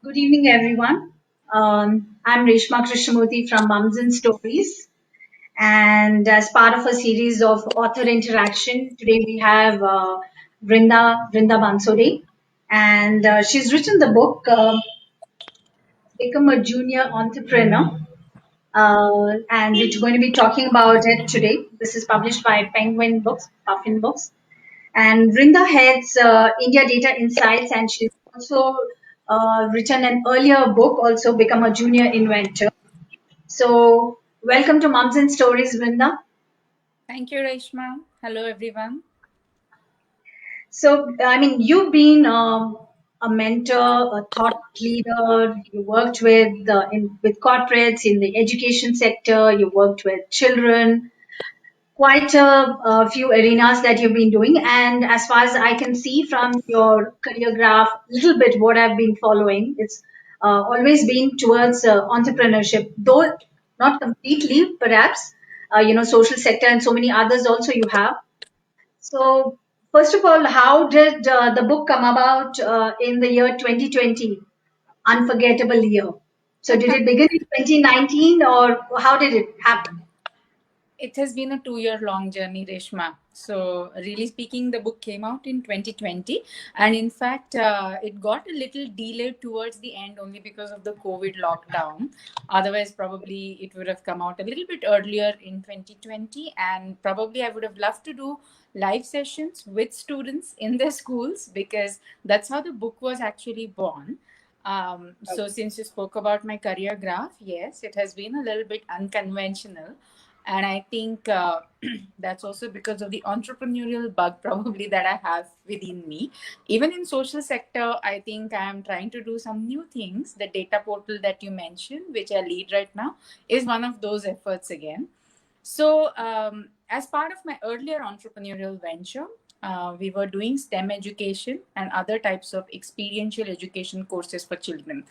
Good evening, everyone. I'm Reshma Krishnamurthy from Mums and Stories. And as part of a series of author interaction, today we have Vrunda Bansode. And she's written the book, Become a Junior Entrepreneur. And we're going to be talking about it today. This is published by Penguin Books, Puffin Books. And Vrinda heads India Data Insights, and she's also written an earlier book, also Become a Junior Inventor. So, welcome to Mums and Stories, Vrinda. Thank you, Reshma. Hello, everyone. So, I mean, you've been a mentor, a thought leader. You worked with corporates in the education sector. You worked with children. Quite a few arenas that you've been doing. And as far as I can see from your career graph, little bit what I've been following, it's always been towards entrepreneurship, though not completely, perhaps, social sector and so many others also you have. So, first of all, how did the book come about in the year 2020? Unforgettable year. So, did it begin in 2019 or how did it happen? It has been a 2 year long journey, Reshma. So, really speaking, the book came out in 2020. And in fact, it got a little delayed towards the end only because of the COVID lockdown. Otherwise, probably it would have come out a little bit earlier in 2020. And probably I would have loved to do live sessions with students in their schools because that's how the book was actually born. So, since you spoke about my career graph, yes, it has been a little bit unconventional, and I think that's also because of the entrepreneurial bug probably that I have within me. Even in social sector, I think I am trying to do some new things. The data portal that you mentioned, which I lead right now, is one of those efforts again. So, as part of my earlier entrepreneurial venture, we were doing STEM education and other types of experiential education courses for children.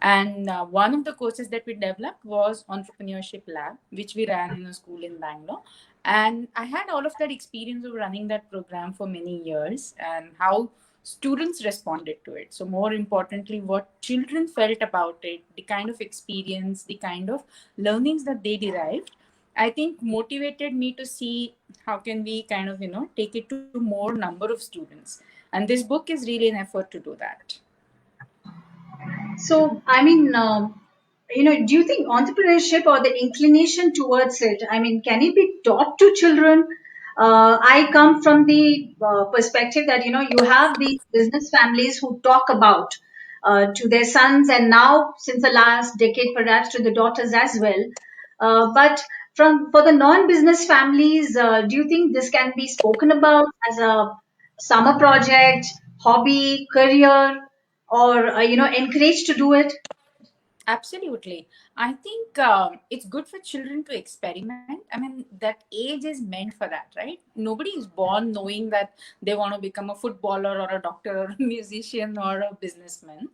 And one of the courses that we developed was Entrepreneurship Lab, which we ran in a school in Bangalore. And I had all of that experience of running that program for many years and how students responded to it. So, more importantly, what children felt about it, the kind of experience, the kind of learnings that they derived, I think motivated me to see how can we kind of, take it to more number of students. And this book is really an effort to do that. So, I mean, do you think entrepreneurship or the inclination towards it, I mean, can it be taught to children? I come from the perspective that, you have these business families who talk about to their sons and now since the last decade, perhaps to the daughters as well. But for the non-business families, do you think this can be spoken about as a summer project, hobby, career, or encouraged to do it? Absolutely. I think it's good for children to experiment. I mean, that age is meant for that, right? Nobody is born knowing that they want to become a footballer or a doctor or a musician or a businessman.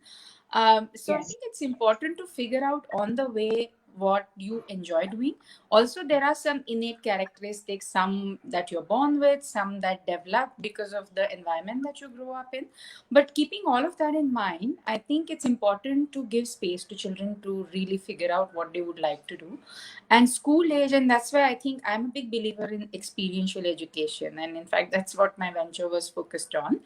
So I Yes. think it's important to figure out on the way what you enjoy doing. Also, there are some innate characteristics, some that you're born with, some that develop because of the environment that you grow up in. But keeping all of that in mind, I think it's important to give space to children to really figure out what they would like to do. And school age, and that's why I think I'm a big believer in experiential education. And in fact, that's what my venture was focused on.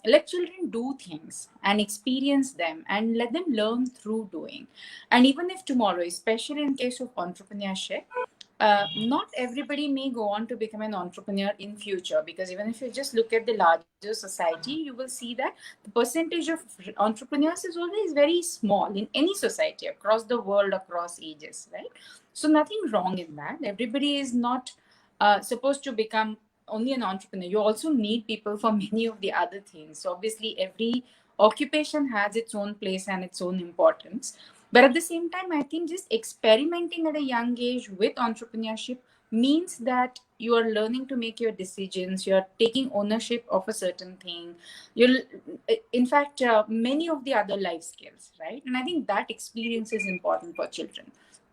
Let children do things and experience them and let them learn through doing. And even if tomorrow, especially in case of entrepreneurship, not everybody may go on to become an entrepreneur in future, because even if you just look at the larger society, you will see that the percentage of entrepreneurs is always very small in any society across the world, across ages, right? So nothing wrong in that. Everybody is not supposed to become only an entrepreneur. You also need people for many of the other things. So obviously every occupation has its own place and its own importance, but at the same time, I think just experimenting at a young age with entrepreneurship means that you are learning to make your decisions, you're taking ownership of a certain thing. You'll, in fact, many of the other life skills, right? And I think that experience is important for children.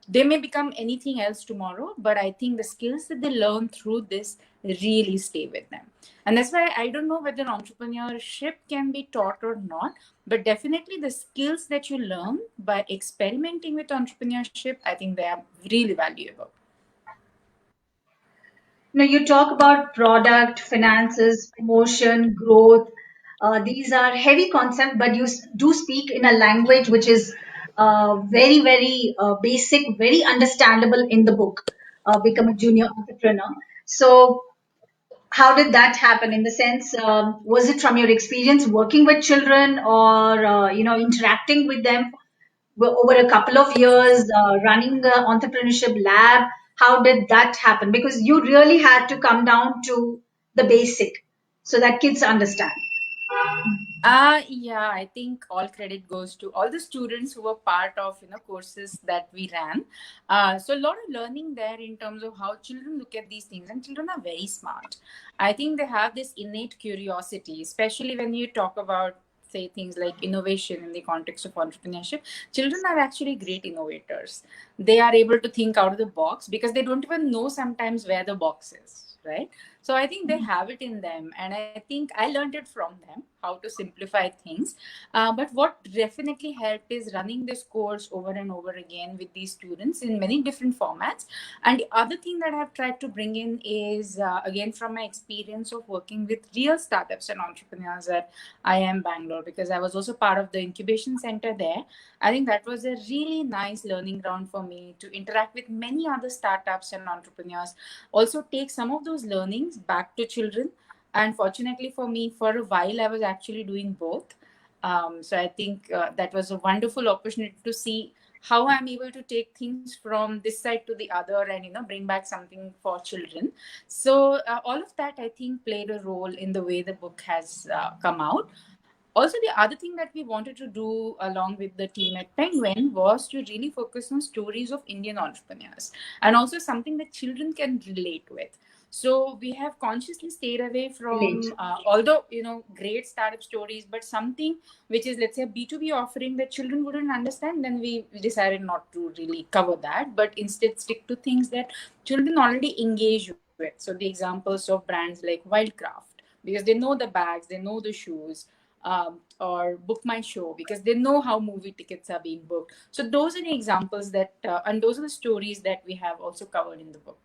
They may become anything else tomorrow, but I think the skills that they learn through this really stay with them. And that's why I don't know whether entrepreneurship can be taught or not, but definitely the skills that you learn by experimenting with entrepreneurship, I think they are really valuable. You talk about product, finances, promotion, growth. These are heavy concepts, but you do speak in a language which is very, very basic, very understandable in the book, Become a Junior Entrepreneur. So, how did that happen? In the sense, was it from your experience working with children, or interacting with them over a couple of years, running the entrepreneurship lab? How did that happen? Because you really had to come down to the basic so that kids understand. Yeah, I think all credit goes to all the students who were part of courses that we ran. So a lot of learning there in terms of how children look at these things, and children are very smart. I think they have this innate curiosity, especially when you talk about say things like innovation in the context of entrepreneurship. Children are actually great innovators. They are able to think out of the box because they don't even know sometimes where the box is, right? So I think they have it in them, and I think I learned it from them how to simplify things. But what definitely helped is running this course over and over again with these students in many different formats. And the other thing that I've tried to bring in is again from my experience of working with real startups and entrepreneurs at IIM Bangalore, because I was also part of the incubation center there. I think that was a really nice learning ground for me to interact with many other startups and entrepreneurs, also take some of those learnings back to children. And fortunately for me, for a while I was actually doing both. So I think that was a wonderful opportunity to see how I'm able to take things from this side to the other and bring back something for children. So all of that I think played a role in the way the book has come out. Also, the other thing that we wanted to do along with the team at Penguin was to really focus on stories of Indian entrepreneurs, and also something that children can relate with. So we have consciously stayed away Relate. from, although great startup stories, but something which is, let's say, a B2B offering that children wouldn't understand. Then we decided not to really cover that, but instead stick to things that children already engage with. So the examples of brands like Wildcraft, because they know the bags, they know the shoes, or Book My Show because they know how movie tickets are being booked. So those are the examples that, and those are the stories that we have also covered in the book.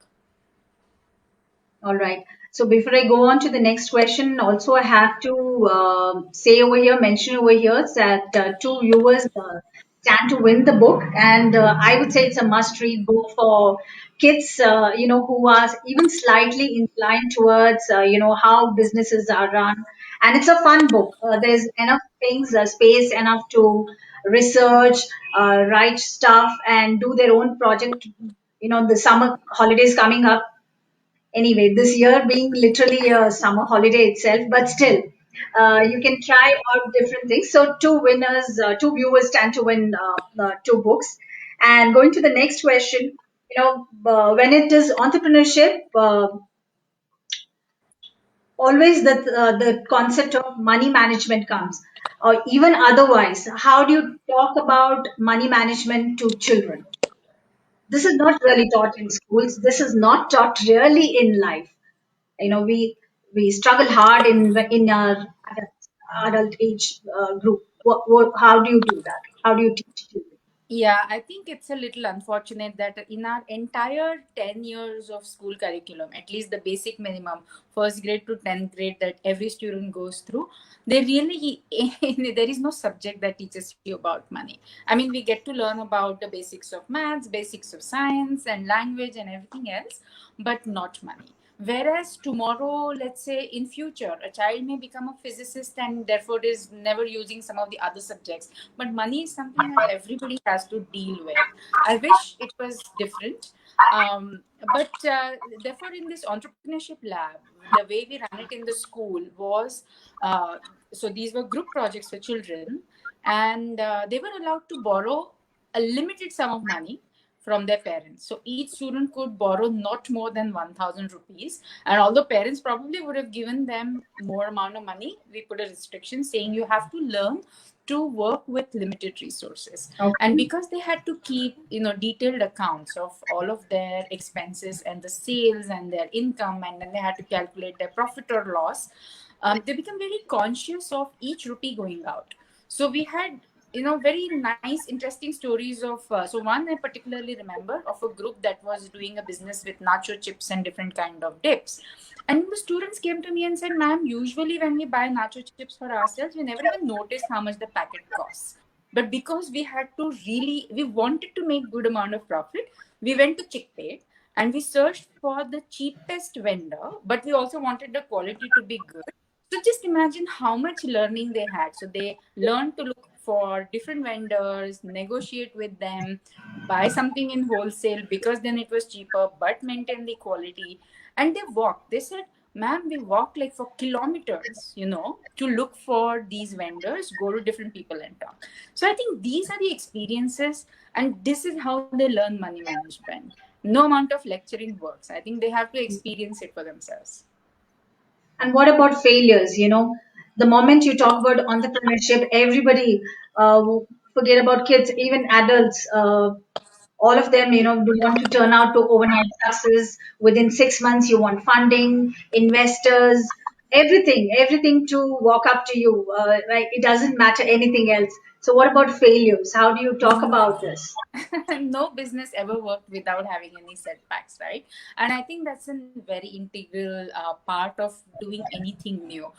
All right. So before I go on to the next question, also I have to say over here, mention over here that two viewers stand to win the book, and I would say it's a must-read book for kids, who are even slightly inclined towards, how businesses are run, and it's a fun book. There's enough things, space enough to research, write stuff, and do their own project. The summer holidays coming up anyway, this year being literally a summer holiday itself, but still, you can try out different things. So, two winners, two viewers stand to win two books. And going to the next question, when it is entrepreneurship, always the concept of money management comes, or even otherwise. How do you talk about money management to children? This is not really taught in schools. This is not taught really in life. We struggle hard in our adult age group. How do you do that? How do you teach children? Yeah, I think it's a little unfortunate that in our entire 10 years of school curriculum, at least the basic minimum, first grade to 10th grade, that every student goes through, they really, there is no subject that teaches you about money. I mean, we get to learn about the basics of maths, basics of science and language and everything else, but not money. Whereas tomorrow, let's say in future, a child may become a physicist and therefore is never using some of the other subjects, but money is something that everybody has to deal with. I wish it was different. But therefore, in this entrepreneurship lab, the way we ran it in the school was, so these were group projects for children, and they were allowed to borrow a limited sum of money from their parents. So each student could borrow not more than 1000 rupees. And although parents probably would have given them more amount of money, we put a restriction saying you have to learn to work with limited resources. And Okay. because they had to keep, detailed accounts of all of their expenses and the sales and their income, and then they had to calculate their profit or loss, they become very conscious of each rupee going out. So we had, very nice interesting stories of so one I particularly remember of a group that was doing a business with nacho chips and different kind of dips. And the students came to me and said, ma'am, usually when we buy nacho chips for ourselves, we never even notice how much the packet costs. But because we wanted to make good amount of profit, we went to chickpay and we searched for the cheapest vendor, but we also wanted the quality to be good. So just imagine how much learning they had. So they learned to look for different vendors, negotiate with them, buy something in wholesale because then it was cheaper, but maintain the quality. And they walked. They said, ma'am, we walked like for kilometers, to look for these vendors, go to different people and talk. So I think these are the experiences, and this is how they learn money management. No amount of lecturing works. I think they have to experience it for themselves. And what about failures? The moment you talk about entrepreneurship, everybody forget about kids, even adults. All of them, do want to turn out to overnight success. Within 6 months, you want funding, investors, everything to walk up to you. Right? It doesn't matter anything else. So, what about failures? How do you talk about this? No business ever worked without having any setbacks, right? And I think that's a very integral part of doing anything new.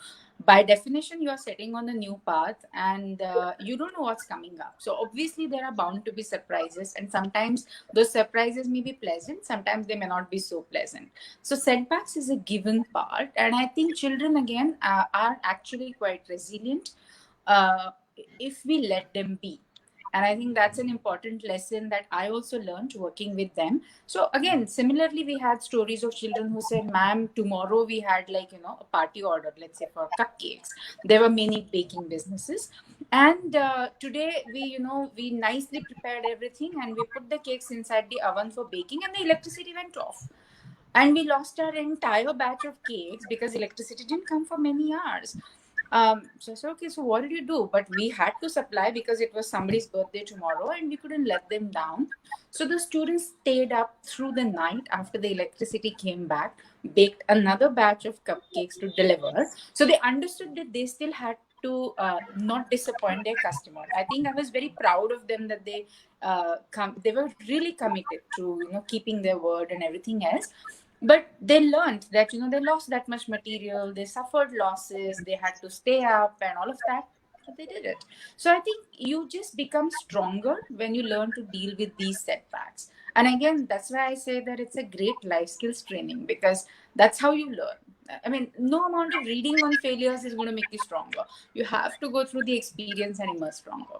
By definition, you are setting on a new path, and you don't know what's coming up. So obviously there are bound to be surprises, and sometimes those surprises may be pleasant, sometimes they may not be so pleasant. So setbacks is a given part, and I think children again are actually quite resilient uh, if we let them be. And I think that's an important lesson that I also learned working with them. So again, similarly, we had stories of children who said, ma'am, tomorrow we had like, a party order, let's say for cupcakes. There were many baking businesses. And today we nicely prepared everything and we put the cakes inside the oven for baking, and the electricity went off. And we lost our entire batch of cakes because electricity didn't come for many hours. So I said, okay, so what did you do? But we had to supply because it was somebody's birthday tomorrow and we couldn't let them down. So the students stayed up through the night after the electricity came back, baked another batch of cupcakes to deliver. So they understood that they still had to not disappoint their customer. I think I was very proud of them that they were really committed to keeping their word and everything else. But they learned that they lost that much material, they suffered losses, they had to stay up and all of that, but they did it. So I think you just become stronger when you learn to deal with these setbacks. And again, that's why I say that it's a great life skills training, because that's how you learn. I mean, no amount of reading on failures is going to make you stronger. You have to go through the experience and emerge stronger.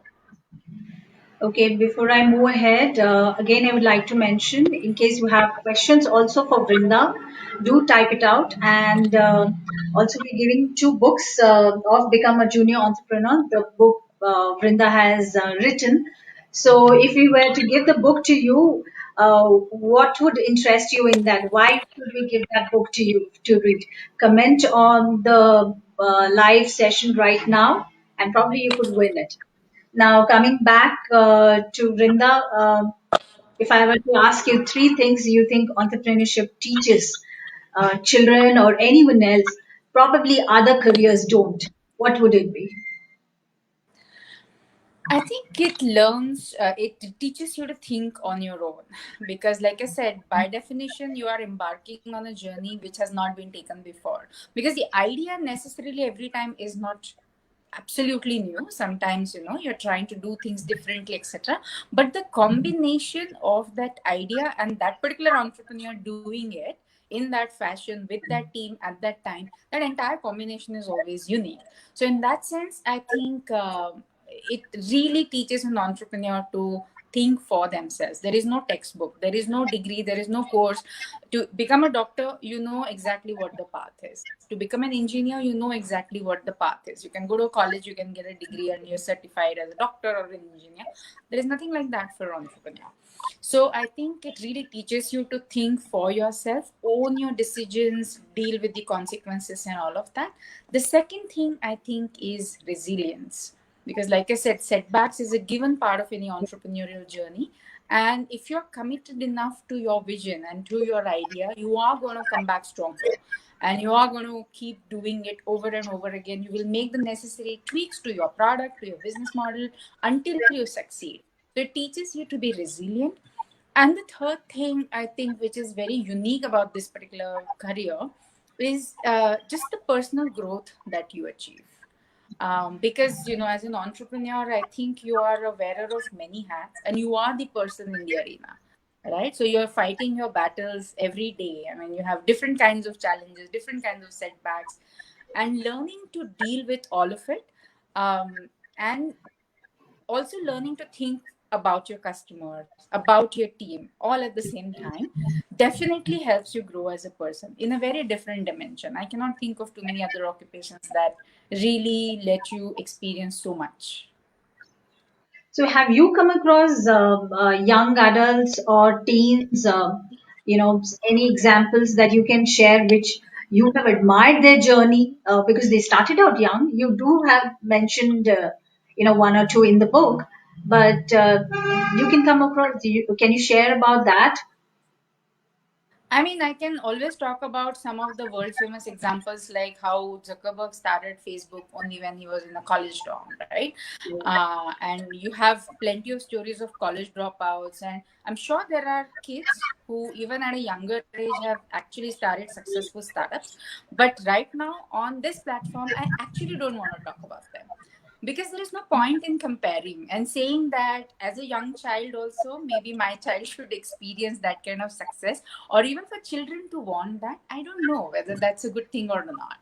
Okay, before I move ahead, again, I would like to mention, in case you have questions also for Vrinda, do type it out. And also, we're giving two books of Become a Junior Entrepreneur, the book Vrinda has written. So, if we were to give the book to you, what would interest you in that? Why should we give that book to you to read? Comment on the live session right now, and probably you could win it. Now, coming back to Vrinda, if I were to ask you three things you think entrepreneurship teaches children or anyone else, probably other careers don't, what would it be? I think it teaches you to think on your own, because, like I said, by definition, you are embarking on a journey which has not been taken before. Because the idea necessarily every time is not absolutely new. Sometimes you're trying to do things differently, etc. But the combination of that idea and that particular entrepreneur doing it in that fashion with that team at that time, that entire combination is always unique. So in that sense, I think it really teaches an entrepreneur to think for themselves. There is no textbook, there is no degree, there is no course. To become a doctor, you know exactly what the path is. To become an engineer, you know exactly what the path is. You can go to a college, you can get a degree, and you're certified as a doctor or an engineer. There is nothing like that for entrepreneur. So I think it really teaches you to think for yourself, own your decisions, deal with the consequences and all of that. The second thing I think is resilience. Because, like I said, setbacks is a given part of any entrepreneurial journey. And if you're committed enough to your vision and to your idea, you are going to come back stronger. And you are going to keep doing it over and over again. You will make the necessary tweaks to your product, to your business model until you succeed. So it teaches you to be resilient. And the third thing I think, which is very unique about this particular career, is just the personal growth that you achieve. Because, as an entrepreneur, I think you are a wearer of many hats and you are the person in the arena, right? So you're fighting your battles every day. I mean, you have different kinds of challenges, different kinds of setbacks, and learning to deal with all of it. And also learning to think about your customers, about your team, all at the same time, definitely helps you grow as a person in a very different dimension. I cannot think of too many other occupations that really let you experience so much. So, have you come across young adults or teens, any examples that you can share which you have admired their journey because they started out young? You do have mentioned, one or two in the book, but you can come across, can you share about that? I mean, I can always talk about some of the world famous examples, like how Zuckerberg started Facebook only when he was in a college dorm, right? And you have plenty of stories of college dropouts. And I'm sure there are kids who, even at a younger age, have actually started successful startups. But right now, on this platform, I actually don't want to talk about them, because there is no point in comparing and saying that as a young child also maybe my child should experience that kind of success, or even for children to want that. I don't know whether that's a good thing or not.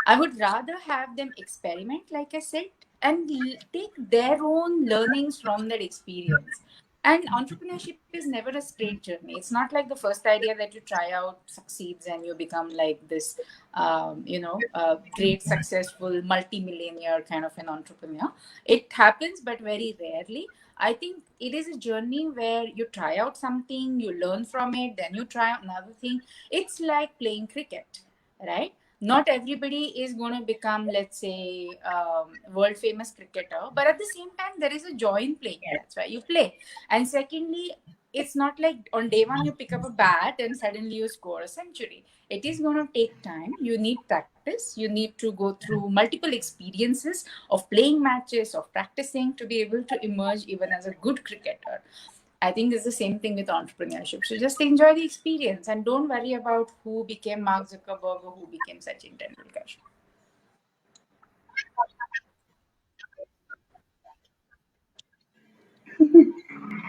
I would rather have them experiment, like I said, and take their own learnings from that experience. And entrepreneurship is never a straight journey. It's not like the first idea that you try out succeeds and you become like this, great, successful, multi-millionaire kind of an entrepreneur. It happens, but very rarely. I think it is a journey where you try out something, you learn from it, then you try out another thing. It's like playing cricket, right? Not everybody is going to become, let's say, world famous cricketer, but at the same time there is a joy in playing. That's why you play. And secondly, it's not like on day one you pick up a bat and suddenly you score a century. It is going to take time. You need practice. You need to go through multiple experiences of playing matches, of practicing, to be able to emerge even as a good cricketer. I think it's the same thing with entrepreneurship. So just enjoy the experience and don't worry about who became Mark Zuckerberg or who became Sachin Tendulkar.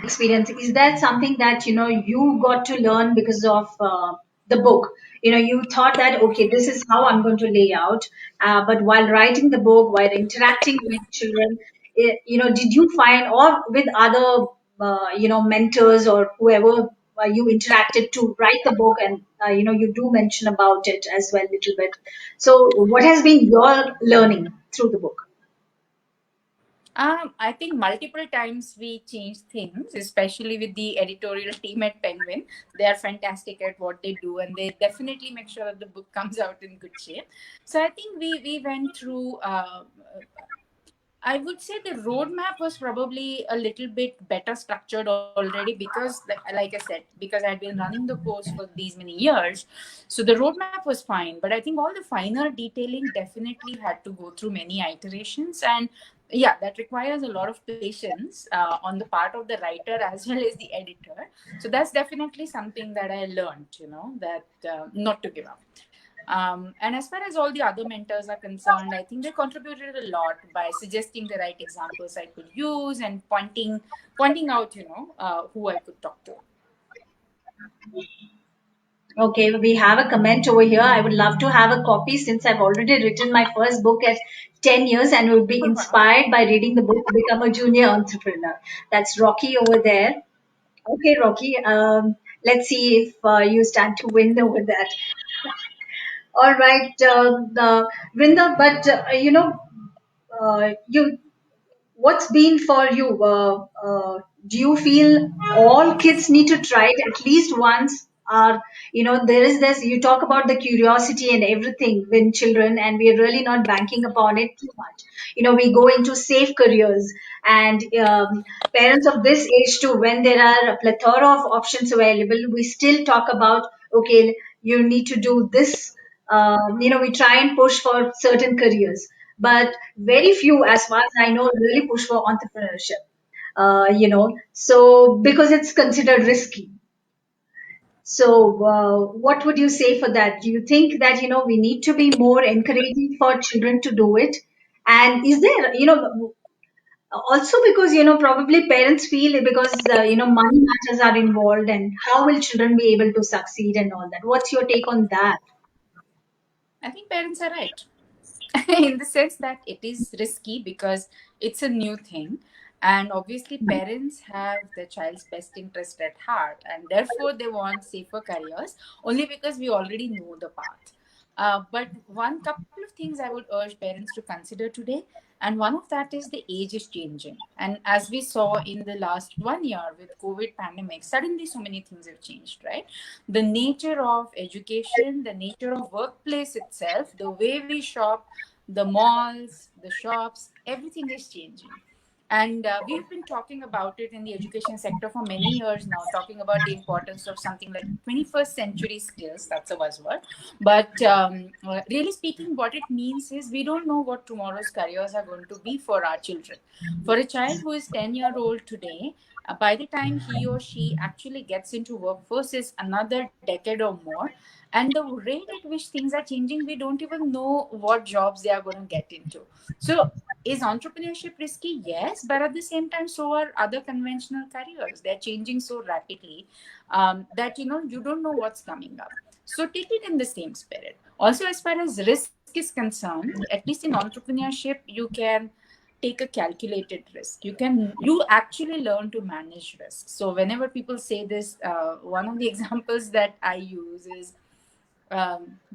Experience, is that something that you got to learn because of the book? You thought that, okay, this is how I'm going to lay out, but while writing the book, while interacting with children, did you find, or with other mentors or whoever you interacted to write the book, and you do mention about it as well a little bit. So what has been your learning through the book? I think multiple times we changed things, especially with the editorial team at Penguin. They are fantastic at what they do, and they definitely make sure that the book comes out in good shape. So I think we went through. I would say the roadmap was probably a little bit better structured already, because, like I said, because I'd been running the course for these many years. So the roadmap was fine. But I think all the finer detailing definitely had to go through many iterations. And yeah, that requires a lot of patience on the part of the writer as well as the editor. So that's definitely something that I learned, that not to give up. And as far as all the other mentors are concerned, I think they contributed a lot by suggesting the right examples I could use and pointing out, who I could talk to. Okay, we have a comment over here. I would love to have a copy since I've already written my first book at 10 years and would be Oh, wow. inspired by reading the book to become a junior entrepreneur. That's Rocky over there. Okay, Rocky, let's see if you stand to win over that. All right, Vrinda, but you what's been for you? do you feel all kids need to try it at least once? Or, there is this, you talk about the curiosity and everything when children, and we're really not banking upon it too much. We go into safe careers, and parents of this age too, when there are a plethora of options available, we still talk about, okay, you need to do this. We try and push for certain careers, but very few, as far as I know, really push for entrepreneurship. So because it's considered risky. So, what would you say for that? Do you think that, we need to be more encouraging for children to do it? And is there, also because, probably parents feel because, money matters are involved, and how will children be able to succeed and all that? What's your take on that? I think parents are right. In the sense that it is risky because it's a new thing, and obviously parents have their child's best interest at heart, and therefore they want safer careers only because we already know the path. But one couple of things I would urge parents to consider today, and one of that is the age is changing. And as we saw in the last 1 year with COVID pandemic, suddenly so many things have changed, right? The nature of education, the nature of workplace itself, the way we shop, the malls, the shops, everything is changing. And we've been talking about it in the education sector for many years now, talking about the importance of something like 21st century skills. That's a buzzword. But really speaking, what it means is we don't know what tomorrow's careers are going to be for our children. For a child who is 10-year-old today, by the time he or she actually gets into workforce is another decade or more, and the rate at which things are changing, we don't even know what jobs they are going to get into. So is entrepreneurship risky? Yes, but at the same time so are other conventional careers. They're changing so rapidly that you don't know what's coming up. So take it in the same spirit. Also, as far as risk is concerned, at least in entrepreneurship you can take a calculated risk. You actually learn to manage risk. So whenever people say this, one of the examples that I use is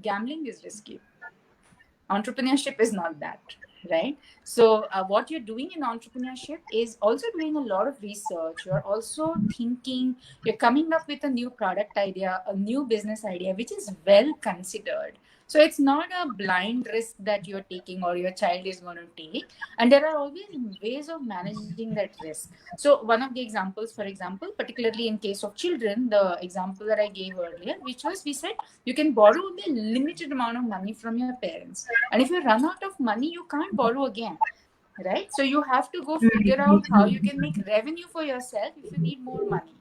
gambling is risky. Entrepreneurship is not that, right? So what you're doing in entrepreneurship is also doing a lot of research. You're also thinking, you're coming up with a new product idea, a new business idea, which is well considered. So it's not a blind risk that you're taking or your child is going to take, and there are always ways of managing that risk. So one of the examples, for example, particularly in case of children, the example that I gave earlier, which was, we said you can borrow only a limited amount of money from your parents, and if you run out of money you can't borrow again, right? So you have to go figure out how you can make revenue for yourself if you need more money.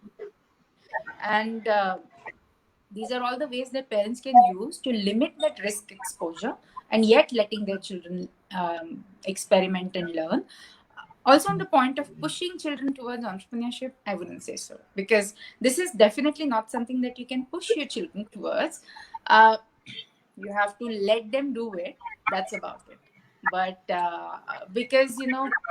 And these are all the ways that parents can use to limit that risk exposure and yet letting their children experiment and learn. Also, on the point of pushing children towards entrepreneurship, I wouldn't say so, because this is definitely not something that you can push your children towards. Uh, you have to let them do it. That's about it. But because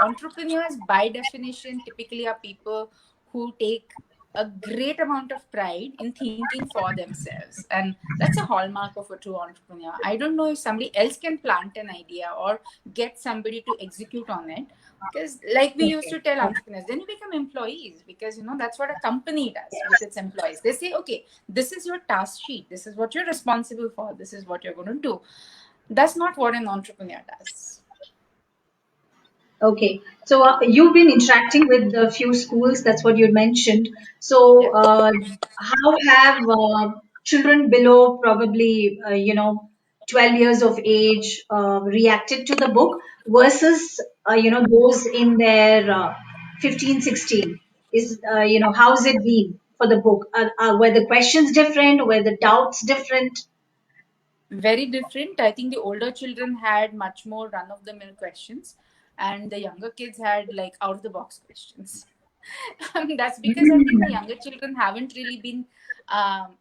entrepreneurs by definition typically are people who take a great amount of pride in thinking for themselves, and that's a hallmark of a true entrepreneur. I don't know if somebody else can plant an idea or get somebody to execute on it, because like we used Okay. to tell entrepreneurs, then you become employees, because that's what a company does with its employees. They say, okay, this is your task sheet, this is what you're responsible for, this is what you're going to do. That's not what an entrepreneur does. Okay. So you've been interacting with a few schools. That's what you mentioned. Yeah. So how have children below probably 12 years of age reacted to the book versus those in their 15, 16? Is how's it been for the book? Were the questions different? Were the doubts different? Very different. I think the older children had much more run of the mill questions, and the younger kids had like out of the box questions. That's because I think the younger children haven't really been um,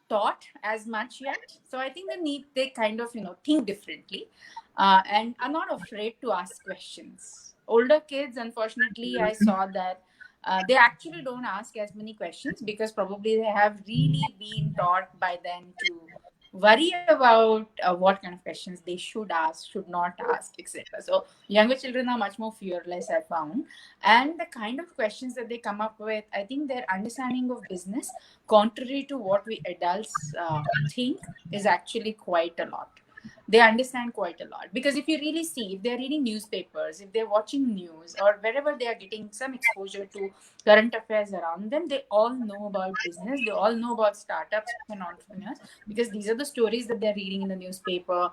taught as much yet. So I think they kind of think differently, and are not afraid to ask questions. Older kids, unfortunately, I saw that they actually don't ask as many questions because probably they have really been taught by then to worry about what kind of questions they should ask, should not ask, etc. So younger children are much more fearless, I found. And the kind of questions that they come up with, I think their understanding of business, contrary to what we adults think, is actually quite a lot. They understand quite a lot, because if you really see, if they're reading newspapers, if they're watching news, or wherever they are getting some exposure to current affairs around them, they all know about business, they all know about startups and entrepreneurs, because these are the stories that they're reading in the newspaper.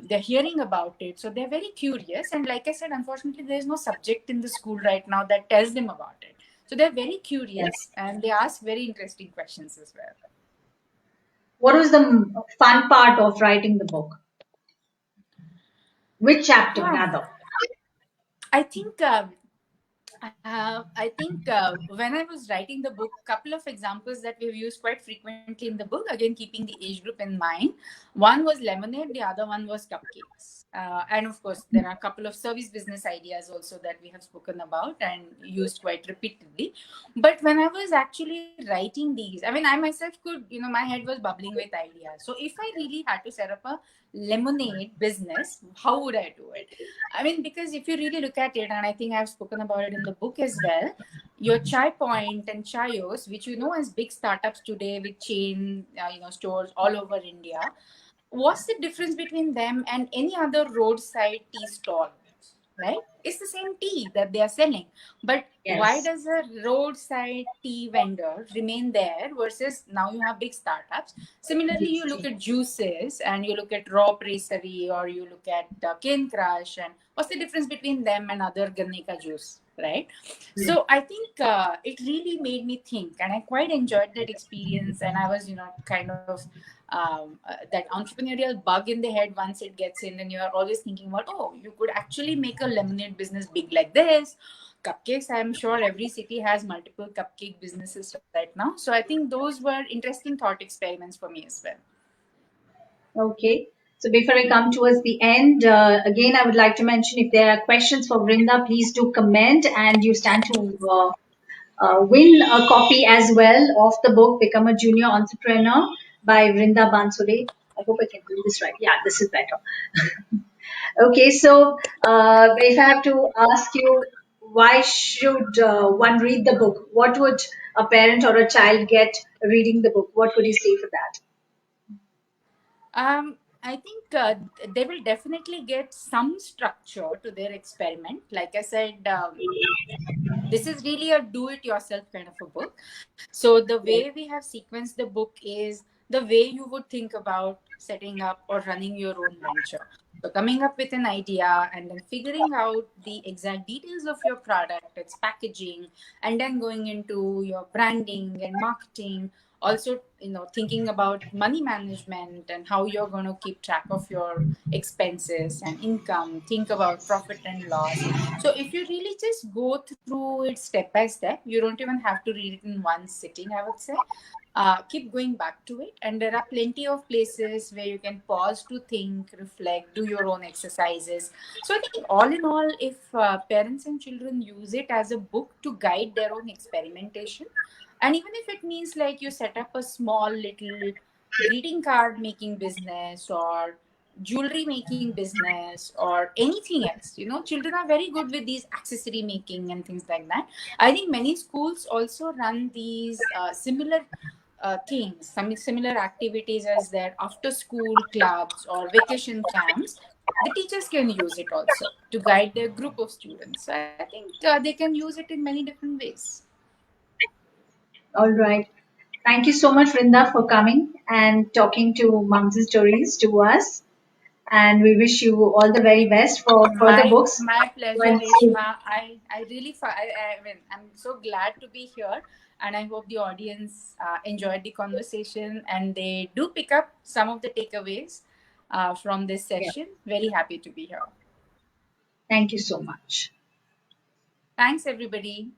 They're hearing about it, so they're very curious. And like I said, unfortunately, there's no subject in the school right now that tells them about it. So they're very curious, Yes. and they ask very interesting questions as well. What was the fun part of writing the book? Which chapter, Ah, rather? I think when I was writing the book, couple of examples that we've used quite frequently in the book, again keeping the age group in mind. One was lemonade, the other one was cupcakes, and of course there are a couple of service business ideas also that we have spoken about and used quite repeatedly. But when I was actually writing these, I mean, I myself could, my head was bubbling with ideas. So if I really had to set up a lemonade business, how would I do it? I mean, because if you really look at it, and I think I've spoken about it in the book as well, your Chai Point and Chayos, which you know as big startups today with chain, stores all over India, what's the difference between them and any other roadside tea stall? Right? It's the same tea that they are selling. But why Yes. does a roadside tea vendor remain there versus now you have big startups? Similarly, you look at juices and you look at raw pressery, or you look at cane crush, and what's the difference between them and other ganne ka juice? Right? So I think it really made me think, and I quite enjoyed that experience. And I was, kind of that entrepreneurial bug in the head once it gets in, and you're always thinking about, oh, you could actually make a lemonade business big like this. Cupcakes, I'm sure every city has multiple cupcake businesses right now. So I think those were interesting thought experiments for me as well. Okay. So before I come towards the end, again, I would like to mention if there are questions for Vrinda, please do comment, and you stand to win a copy as well of the book Become a Junior Entrepreneur by Vrunda Bansode. I hope I can do this right. Yeah, this is better. Okay, so if I have to ask you, why should one read the book? What would a parent or a child get reading the book? What would you say for that? I think they will definitely get some structure to their experiment. Like I said, this is really a do it yourself kind of a book. So the way we have sequenced the book is the way you would think about setting up or running your own venture. So coming up with an idea and then figuring out the exact details of your product, its packaging, and then going into your branding and marketing. Also, thinking about money management and how you're going to keep track of your expenses and income. Think about profit and loss. So if you really just go through it step by step, you don't even have to read it in one sitting, I would say. Keep going back to it. And there are plenty of places where you can pause to think, reflect, do your own exercises. So I think all in all, if parents and children use it as a book to guide their own experimentation, and even if it means like you set up a small little greeting card making business, or jewelry making business, or anything else, children are very good with these accessory making and things like that. I think many schools also run these similar things, some similar activities as their after school clubs or vacation camps. The teachers can use it also to guide their group of students. So I think they can use it in many different ways. All right. Thank you so much, Vrinda, for coming and talking to Mums and Stories to us. And we wish you all the very best for further books. My pleasure, When- Reshma. I really, I mean, I'm so glad to be here, and I hope the audience enjoyed the conversation and they do pick up some of the takeaways from this Yeah. session. Very happy to be here. Thank you so much. Thanks, everybody.